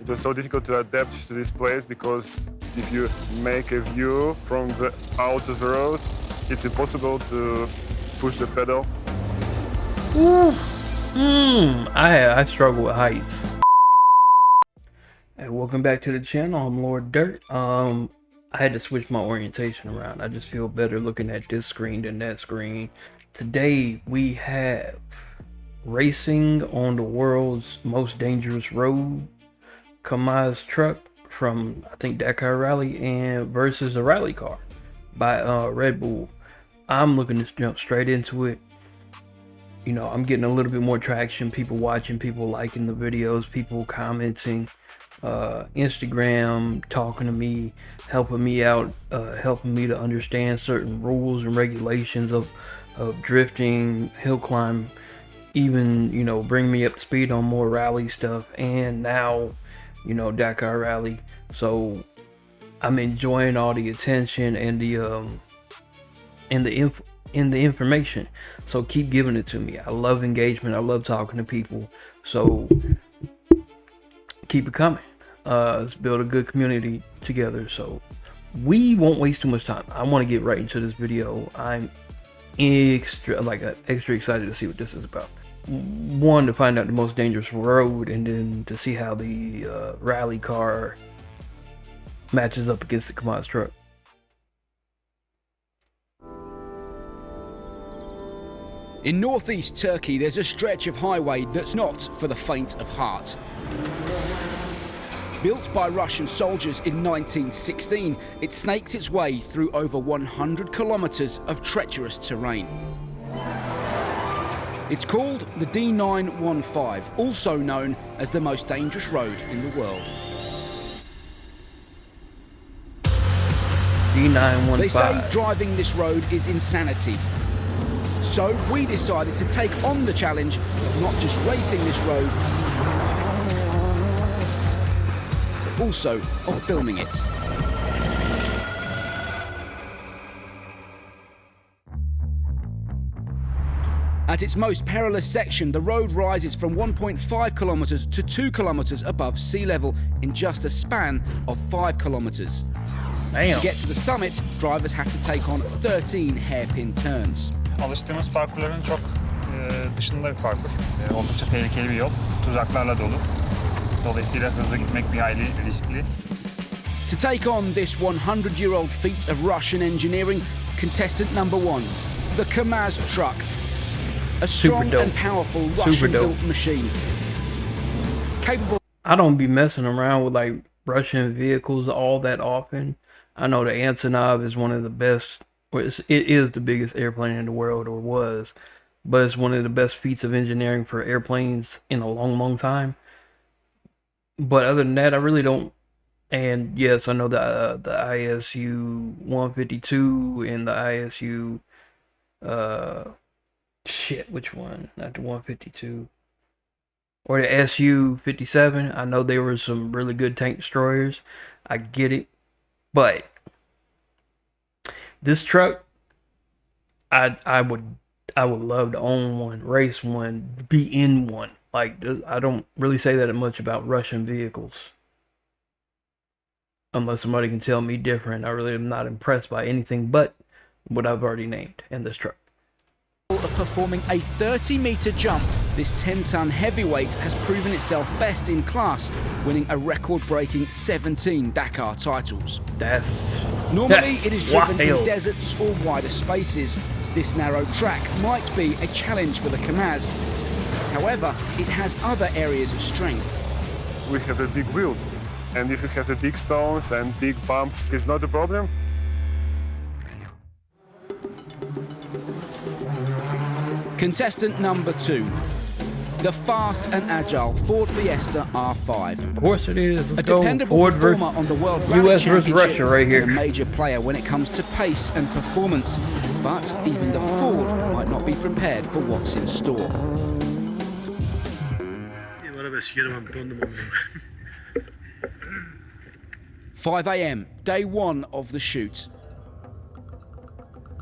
It was so difficult to adapt to this place because if you make a view from the out of the road, it's impossible to push the pedal. I struggle with heights. Hey, welcome back to the channel. I'm Lord Dirt. I had to switch my orientation around. I just feel better looking at this screen than that screen. Today we have racing on the world's most dangerous road, Kamaz truck from I think Dakar Rally and versus a rally car by Red Bull. I'm looking to jump straight into it. You know, I'm getting a little bit more traction, people watching, people liking the videos, people commenting, Instagram talking to me, helping me out, helping me to understand certain rules and regulations of drifting, hill climb, even, you know, bring me up to speed on more rally stuff, and now, you know, Dakar Rally. So I'm enjoying all the attention and the information, so keep giving it to me. I love engagement, I love talking to people, so keep it coming. Let's build a good community together. So we won't waste too much time. I want to get right into this video. I'm extra excited to see what this is about. One, to find out the most dangerous road, and then to see how the rally car matches up against the Kamaz truck. In northeast Turkey, there's a stretch of highway that's not for the faint of heart. Built by Russian soldiers in 1916, it snakes its way through over 100 kilometers of treacherous terrain. It's called the D915, also known as the most dangerous road in the world. D915. They say driving this road is insanity. So we decided to take on the challenge of not just racing this road, but also of filming it. At its most perilous section, the road rises from 1.5 kilometers to 2 kilometers above sea level in just a span of 5 kilometers. Damn. To get to the summit, drivers have to take on 13 hairpin turns. Alıştığımız parkurların çok dışında bir parkur. Oldukça tehlikeli bir yol. Tuzaklarla dolu. Dolayısıyla hızlı gitmek bir hayli riskli. To take on this 100-year-old feat of Russian engineering, contestant number 1, the Kamaz truck. A strong and powerful Russian-built machine. Capable. I don't be messing around with like Russian vehicles all that often. I know the Antonov is one of the best. It is the biggest airplane in the world, or was, but it's one of the best feats of engineering for airplanes in a long time. But other than that, I really don't. And yes, I know the ISU 152 and the ISU which one? Not the 152 or the SU 57. I know there were some really good tank destroyers. I get it, but this truck, I would love to own one, race one, be in one. Like, I don't really say that much about Russian vehicles, unless somebody can tell me different. I really am not impressed by anything but what I've already named in this truck. Of performing a 30-meter jump, this 10-ton heavyweight has proven itself best in class, winning a record-breaking 17 Dakar titles. Normally it is driven in deserts or wider spaces. This narrow track might be a challenge for the Kamaz. However, it has other areas of strength. We have the big wheels, and if you have the big stones and big bumps, it's not a problem. Contestant number 2, the fast and agile Ford Fiesta R5. Of course it is. A dependable Ford performer on the World Rally US versus Russia right here. And a major player when it comes to pace and performance. But even the Ford might not be prepared for what's in store. 5 a.m, day 1 of the shoot.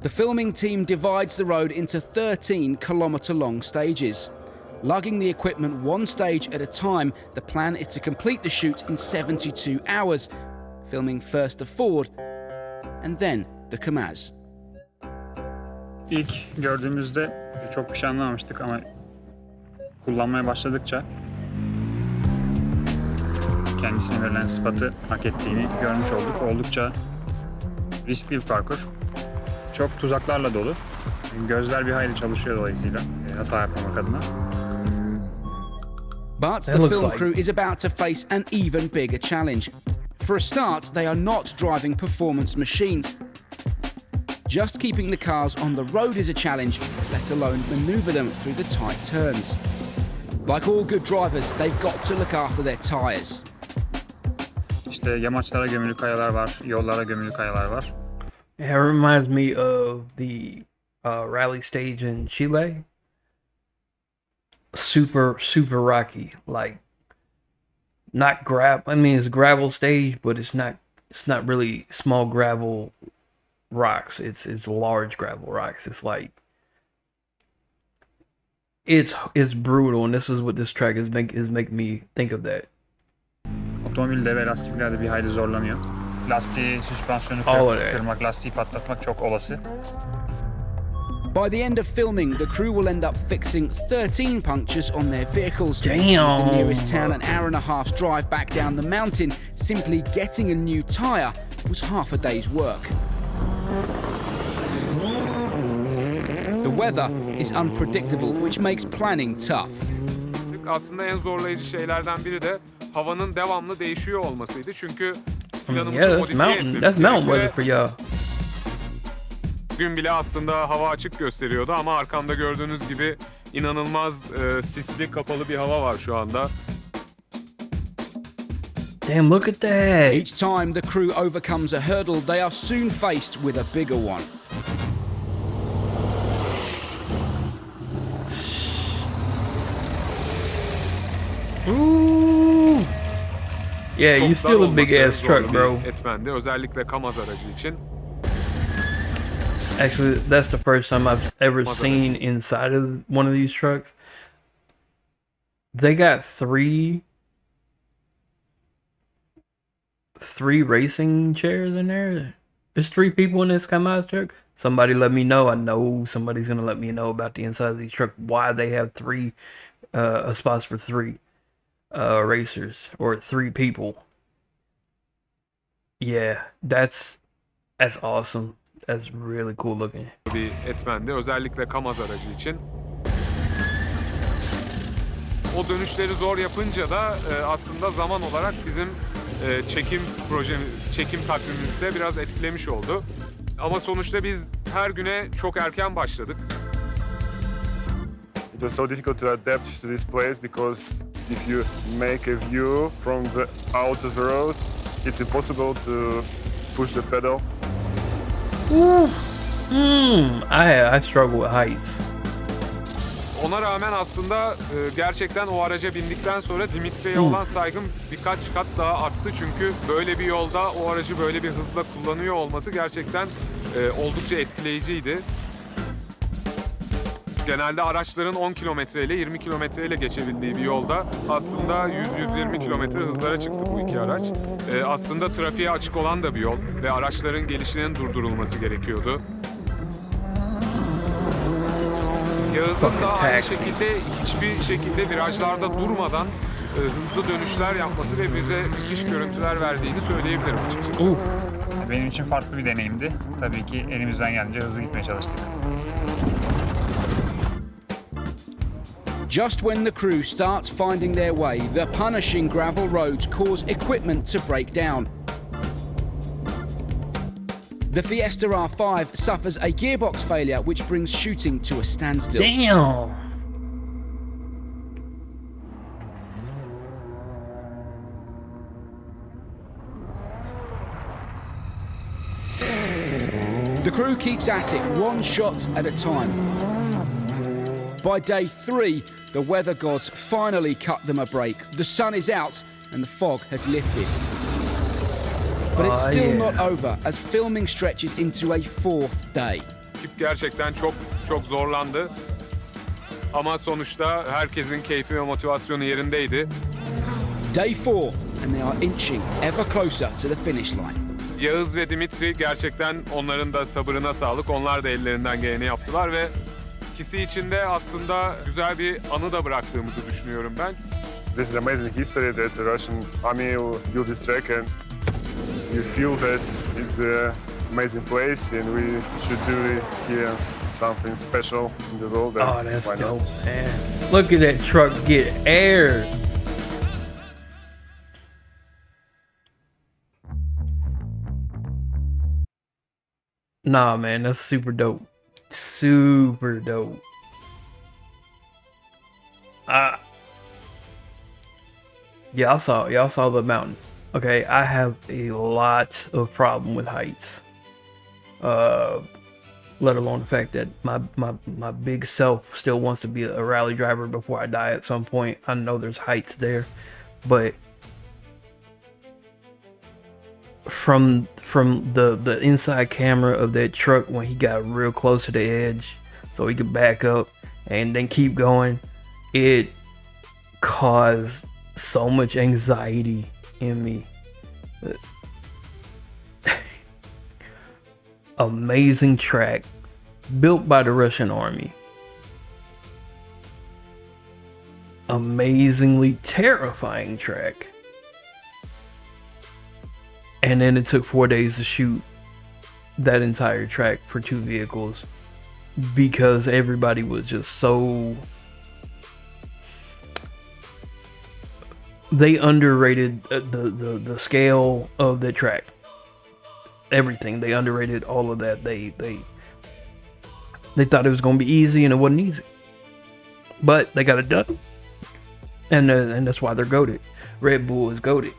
The filming team divides the road into 13-kilometer-long stages. Lugging the equipment one stage at a time, the plan is to complete the shoot in 72 hours, filming first the Ford and then the Kamaz. İlk gördüğümüzde çok bir şey anlamamıştık ama kullanmaya başladıkça kendisine verilen sıfatı hak ettiğini görmüş olduk. Oldukça riskli bir parkur. Çok tuzaklarla dolu. Gözler bir hayli çalışıyor dolayısıyla hata yapmamak adına. But the film crew is about to face an even bigger challenge. For a start, they are not driving performance machines. Just keeping the cars on the road is a challenge, let alone maneuver them through the tight turns. Like all good drivers, they've got to look after their tyres. İşte yamaçlara gömülü kayalar var, yollara gömülü kayalar var. It reminds me of the rally stage in Chile. Super rocky, like not I mean, it's gravel stage, but it's not really small gravel rocks. It's large gravel rocks. It's like it's brutal, and this is what this track is making me think of that. Otomobilde ve lastiklerde bir hayli zorlanıyor. Lastiği, süspansiyonu kırmak, lastiği patlatmak çok olası. By the end of filming, the crew will end up fixing 13 punctures on their vehicles. Damn! With the nearest town an hour and a half's drive back down the mountain, simply getting a new tyre was half a day's work. The weather is unpredictable, which makes planning tough. Aslında en zorlayıcı şeylerden biri de havanın devamlı değişiyor olmasıydı. Çünkü planımızı Yeah, modifiye etmemiz that's mountain weather gerekiyor. for y'all. Bugün bile aslında hava açık gösteriyordu ama arkamda gördüğünüz gibi inanılmaz sisli, kapalı bir hava var şu anda. Damn, look at that. Each time the crew overcomes a hurdle, they are soon faced with a bigger one. Ooh. Yeah, you Çok still dar a big olması ass truck, zorlu bro. bir etmendi. Özellikle Kamaz aracı için. Actually, that's the first time I've ever seen inside of one of these trucks. They got three racing chairs in there. There's 3 people in this Kamaz truck. Somebody let me know. I know somebody's gonna let me know about the inside of these truck. Why they have 3 spots for 3 racers or 3 people. Yeah, that's awesome. That's really cool looking. Bir etmendi. Özellikle Kamaz aracı için. O dönüşleri zor yapınca da aslında zaman olarak bizim çekim takvimimizde biraz etkilemiş oldu. Ama sonuçta biz her güne çok erken başladık. It was so difficult to adapt to this place because if you make a view from the out of the road, it's impossible to push the pedal. I struggle with heights. Ona rağmen aslında gerçekten o araca bindikten sonra Dimitri'ye olan saygım birkaç kat daha arttı. Çünkü böyle bir yolda o aracı böyle bir hızla kullanıyor olması gerçekten oldukça etkileyiciydi. Genelde araçların 10 kilometre ile 20 kilometre ile geçebildiği bir yolda aslında 100-120 kilometre hızlara çıktı bu 2 araç. Aslında trafiğe açık olan da bir yol ve araçların gelişinin durdurulması gerekiyordu. Yağız'ın da aynı şekilde hiçbir şekilde virajlarda durmadan hızlı dönüşler yapması ve bize müthiş görüntüler verdiğini söyleyebilirim açıkçası. Benim için farklı bir deneyimdi. Tabii ki elimizden gelince hızlı gitmeye çalıştık. Just when the crew starts finding their way, the punishing gravel roads cause equipment to break down. The Fiesta R5 suffers a gearbox failure which brings shooting to a standstill. Damn. The crew keeps at it, one shot at a time. By day 3, the weather gods finally cut them a break. The sun is out and the fog has lifted. But it's still not over as filming stretches into a 4th day. Ekip gerçekten çok zorlandı. Ama sonuçta herkesin keyfi ve motivasyonu yerindeydi. Day 4, and they are inching ever closer to the finish line. Yağız ve Dimitri gerçekten onların da sabırına sağlık. Onlar da ellerinden geleni yaptılar ve ikisi için de aslında güzel bir anı da bıraktığımızı düşünüyorum ben. This is amazing history that the Russian army will build this track, and you feel that it's an amazing place and we should do here something special in the world. And Oh, that's why dope, not? man. Look at that truck get air. Nah, man, that's super dope. Super dope. Yeah, y'all saw the mountain. Okay, I have a lot of problem with heights. Let alone the fact that my big self still wants to be a rally driver before I die at some point. I know there's heights there, but from the inside camera of that truck when he got real close to the edge so he could back up and then keep going, it caused so much anxiety in me. Amazing track built by the Russian army. Amazingly terrifying track. And then it took 4 days to shoot that entire track for 2 vehicles because everybody was just so... They underrated the scale of the track. Everything. They underrated all of that. They thought it was going to be easy, and it wasn't easy. But they got it done. And that's why they're goated. Red Bull is goated.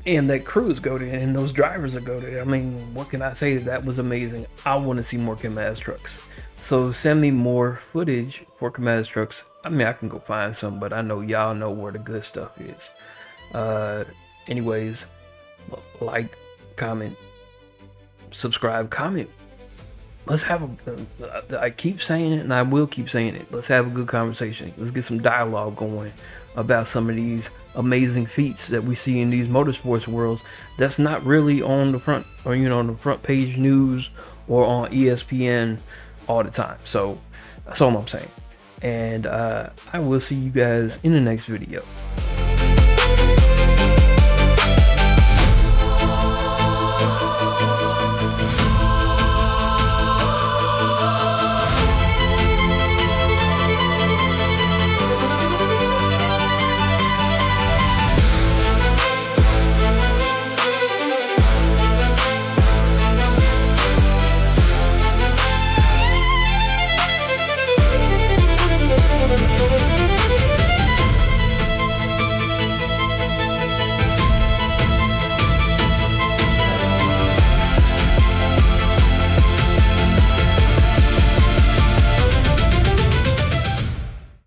And that crew is goated, and those drivers are goated. I mean, what can I say? That was amazing. I want to see more Kamaz trucks. So send me more footage for Kamaz trucks. I mean, I can go find some, but I know y'all know where the good stuff is. Anyways, like, comment, subscribe, comment. Let's have I keep saying it, and I will keep saying it. Let's have a good conversation. Let's get some dialogue going about some of these amazing feats that we see in these motorsports worlds that's not really on the front, or on the front page news or on ESPN all the time. So that's all I'm saying. And I will see you guys in the next video.